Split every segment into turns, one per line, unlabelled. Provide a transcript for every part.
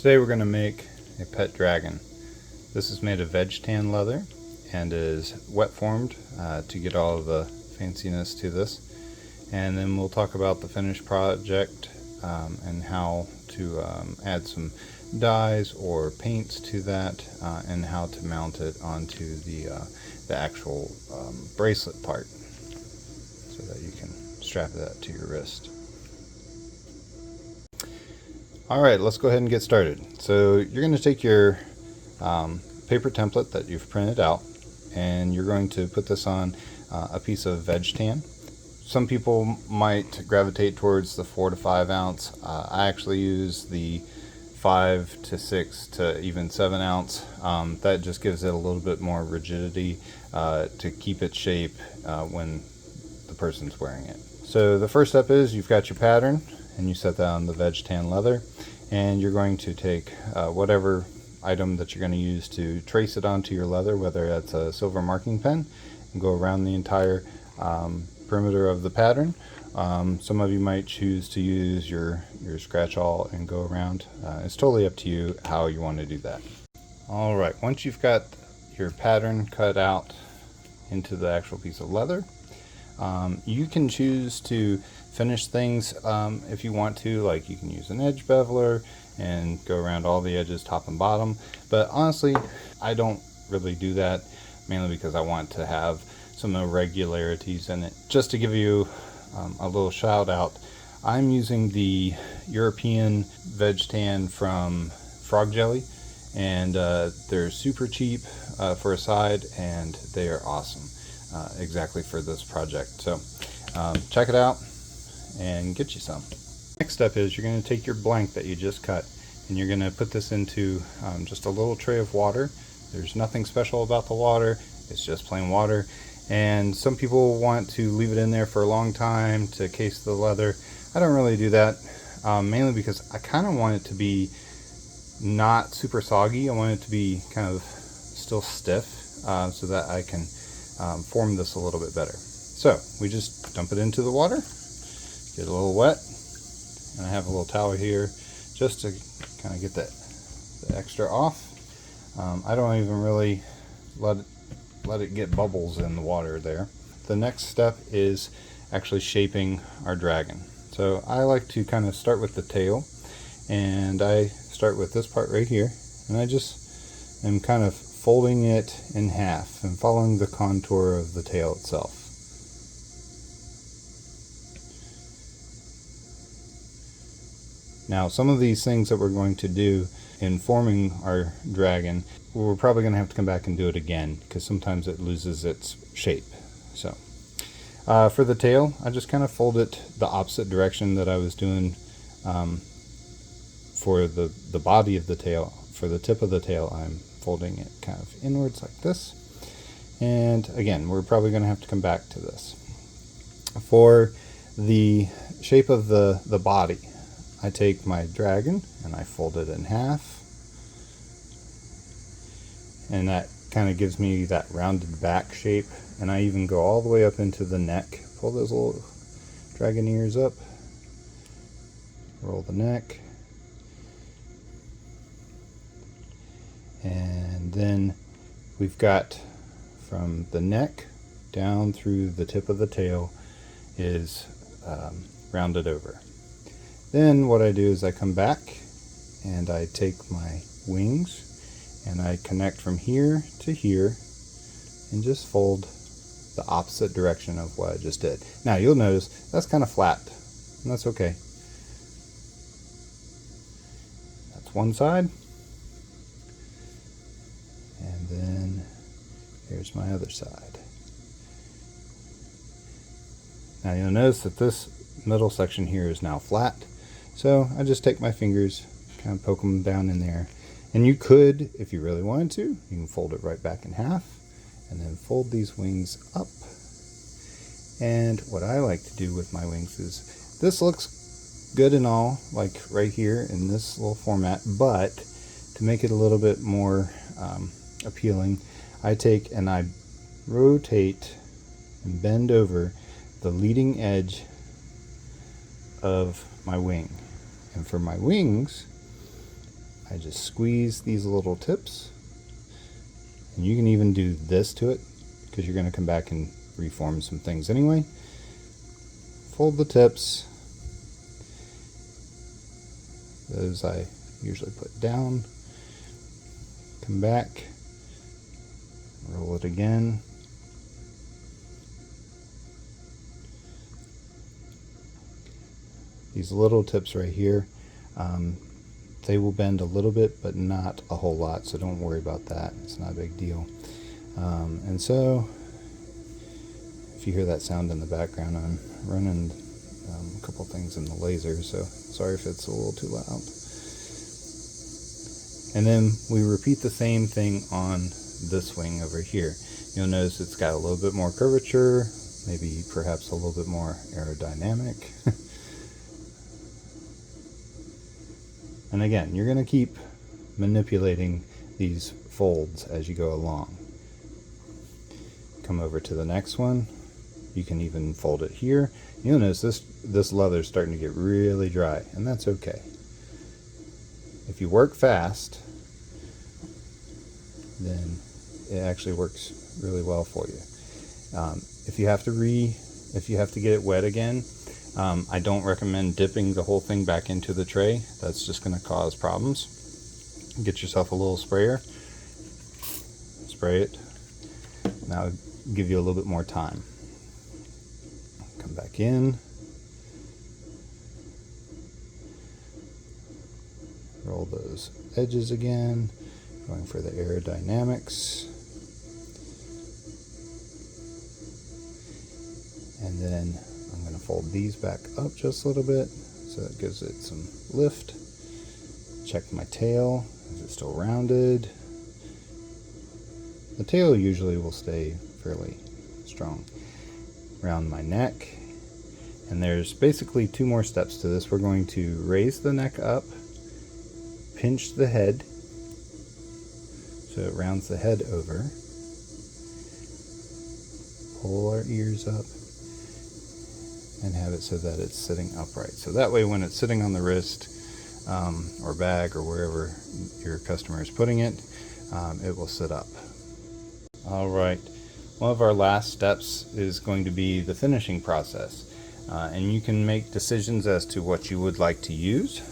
Today we're going to make a pet dragon. This is made of veg tan leather and is wet formed to get all of the fanciness to this. And then we'll talk about the finished project and how to add some dyes or paints to that and how to mount it onto the actual bracelet part so that you can strap that to your wrist. Alright, let's go ahead and get started. So you're going to take your paper template that you've printed out and you're going to put this on a piece of veg tan. Some people might gravitate towards the 4 to 5 ounce. I actually use the 5 to 6 to even 7 ounce. That just gives it a little bit more rigidity to keep its shape when the person's wearing it. So the first step is you've got your pattern and you set that on the veg tan leather, and you're going to take whatever item that you're going to use to trace it onto your leather, whether that's a silver marking pen, and go around the entire perimeter of the pattern. Some of you might choose to use your scratch awl and go around. It's totally up to you how you want to do that. Alright, once you've got your pattern cut out into the actual piece of leather, you can choose to finish things if you want to, like you can use an edge beveler and go around all the edges top and bottom, but honestly I don't really do that, mainly because I want to have some irregularities in it. Just to give you a little shout out, I'm using the European veg tan from Frog Jelly, and they're super cheap for a side, and they are awesome exactly for this project. So check it out and get you some. Next step is you're going to take your blank that you just cut and you're going to put this into just a little tray of water. There's nothing special about the water, it's just plain water. And some people want to leave it in there for a long time to case the leather. I don't really do that, mainly because I kind of want it to be not super soggy. I want it to be kind of still stiff so that I can form this a little bit better. So we just dump it into the water, get a little wet, and I have a little towel here just to kind of get the extra off. I don't even really let it get bubbles in the water there. The next step is actually shaping our dragon. So I like to kind of start with the tail, and I start with this part right here, and I just am kind of folding it in half and following the contour of the tail itself. Now, some of these things that we're going to do in forming our dragon, we're probably going to have to come back and do it again because sometimes it loses its shape. So for the tail, I just kind of fold it the opposite direction that I was doing for the body of the tail. For the tip of the tail, I'm folding it kind of inwards like this. And again, we're probably going to have to come back to this. For the shape of the body, I take my dragon and I fold it in half, and that kind of gives me that rounded back shape. And I even go all the way up into the neck, pull those little dragon ears up, roll the neck, and then we've got from the neck down through the tip of the tail is rounded over. Then what I do is I come back and I take my wings and I connect from here to here and just fold the opposite direction of what I just did. Now you'll notice that's kind of flat, and that's okay. That's one side, and then here's my other side. Now you'll notice that this middle section here is now flat. So I just take my fingers, kind of poke them down in there. And you could, if you really wanted to, you can fold it right back in half and then fold these wings up. And what I like to do with my wings is, this looks good and all, like right here in this little format, but to make it a little bit more appealing, I take and I rotate and bend over the leading edge of my wing. And for my wings, I just squeeze these little tips, and you can even do this to it because you're going to come back and reform some things anyway. Fold the tips. Those I usually put down. Come back, roll it again. These little tips right here, they will bend a little bit, but not a whole lot, so don't worry about that. It's not a big deal. And so, if you hear that sound in the background, I'm running a couple things in the laser, so sorry if it's a little too loud. And then we repeat the same thing on this wing over here. You'll notice it's got a little bit more curvature, maybe perhaps a little bit more aerodynamic. And again, you're going to keep manipulating these folds as you go along. Come over to the next one. You can even fold it here. You'll notice this leather is starting to get really dry, and that's okay. If you work fast, then it actually works really well for you. If you have to get it wet again, I don't recommend dipping the whole thing back into the tray. That's just going to cause problems. Get yourself a little sprayer, spray it. Now give you a little bit more time. Come back in, roll those edges again, going for the aerodynamics. And then I'm going to fold these back up just a little bit so that gives it some lift. Check my tail. Is it still rounded? The tail usually will stay fairly strong. Round my neck. And there's basically two more steps to this. We're going to raise the neck up, pinch the head so it rounds the head over, pull our ears up, and have it so that it's sitting upright. So that way when it's sitting on the wrist or bag or wherever your customer is putting it, it will sit up. All right, one of our last steps is going to be the finishing process. And you can make decisions as to what you would like to use.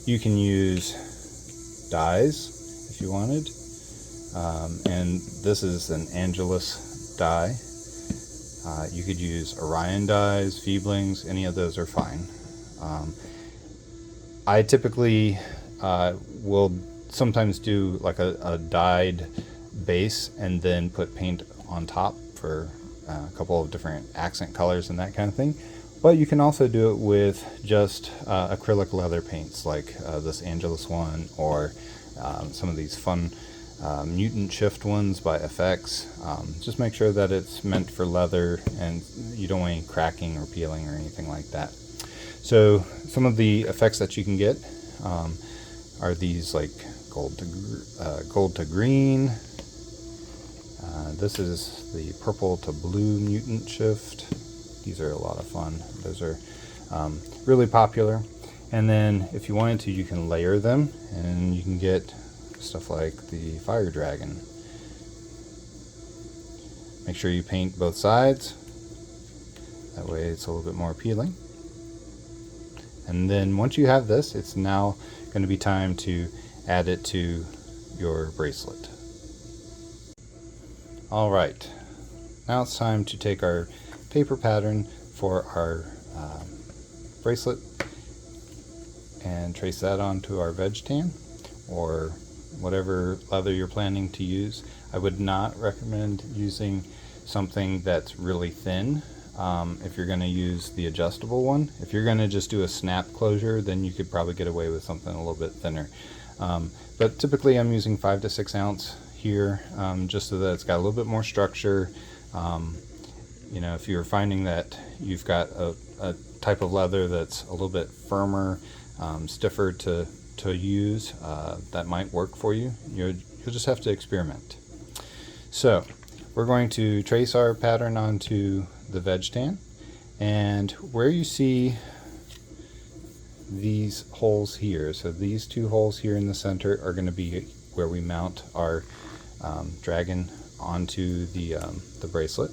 You can use dyes if you wanted. And this is an Angelus dye. You could use Orion dyes, Feeblings, any of those are fine. I typically will sometimes do like a dyed base and then put paint on top for a couple of different accent colors and that kind of thing. But you can also do it with just acrylic leather paints like this Angelus one, or some of these fun Mutant Shift ones by FX. Just make sure that it's meant for leather and you don't want any cracking or peeling or anything like that. So some of the effects that you can get are these like gold to green. This is the purple to blue Mutant Shift. These are a lot of fun. Those are really popular. And then if you wanted to, you can layer them and you can get stuff like the Fire Dragon. Make sure you paint both sides. That way it's a little bit more appealing. And then once you have this, it's now going to be time to add it to your bracelet. All right, now it's time to take our paper pattern for our bracelet and trace that onto our veg tan or whatever leather you're planning to use. I would not recommend using something that's really thin if you're going to use the adjustable one. If you're going to just do a snap closure, then you could probably get away with something a little bit thinner. But typically I'm using 5 to 6 ounce here, just so that it's got a little bit more structure. You know, if you're finding that you've got a type of leather that's a little bit firmer, stiffer to use, that might work for you. You'll just have to experiment. So we're going to trace our pattern onto the veg tan, and where you see these holes here. So these two holes here in the center are going to be where we mount our dragon onto the bracelet.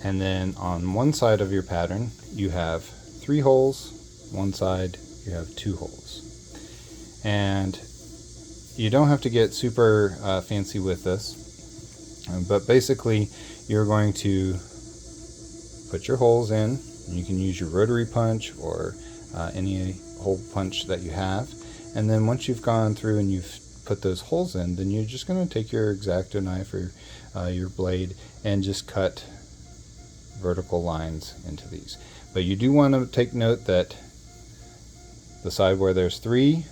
And then on one side of your pattern you have 3 holes, one side you have 2 holes. And you don't have to get super fancy with this, but basically you're going to put your holes in. You can use your rotary punch or any hole punch that you have, and then once you've gone through and you've put those holes in, then you're just going to take your X-Acto knife or your blade and just cut vertical lines into these. But you do want to take note that the side where there's 3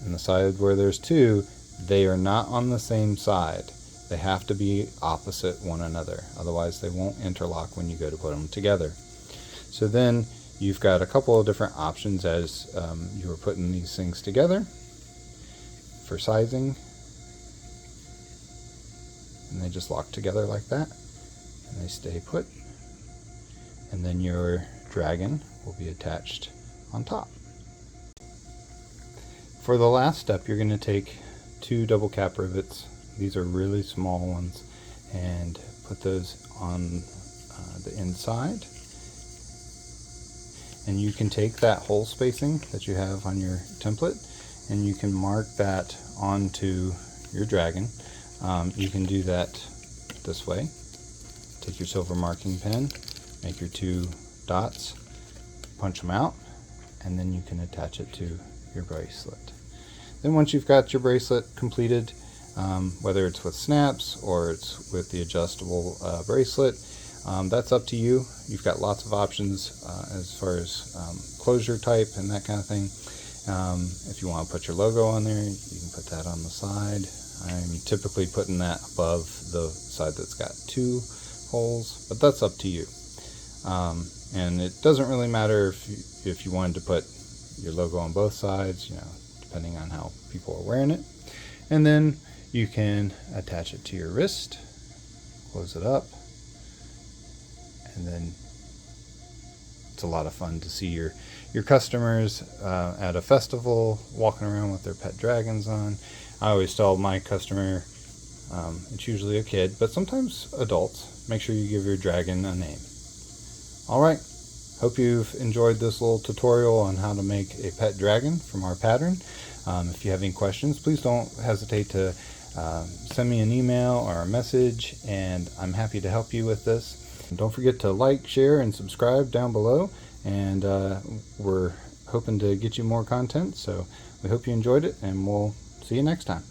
and the side where there's 2, they are not on the same side. They have to be opposite one another, otherwise they won't interlock when you go to put them together. So then you've got a couple of different options as you are putting these things together for sizing, and they just lock together like that and they stay put, and then your dragon will be attached on top. For the last step, you're going to take 2 double cap rivets. These are really small ones, and put those on the inside. And you can take that hole spacing that you have on your template and you can mark that onto your dragon. You can do that this way. Take your silver marking pen, make your 2 dots, punch them out, and then you can attach it to your bracelet. Then once you've got your bracelet completed, whether it's with snaps or it's with the adjustable bracelet, that's up to you. You've got lots of options as far as closure type and that kind of thing. If you want to put your logo on there, you can put that on the side. I'm typically putting that above the side that's got 2 holes, but that's up to you. And it doesn't really matter if you wanted to put your logo on both sides, depending on how people are wearing it. And then you can attach it to your wrist, close it up, and then it's a lot of fun to see your customers at a festival walking around with their pet dragons on. I always tell my customer, it's usually a kid, but sometimes adults, make sure you give your dragon a name. Alright, hope you've enjoyed this little tutorial on how to make a pet dragon from our pattern. If you have any questions, please don't hesitate to send me an email or a message, and I'm happy to help you with this. And don't forget to like, share, and subscribe down below, and we're hoping to get you more content, so we hope you enjoyed it, and we'll see you next time.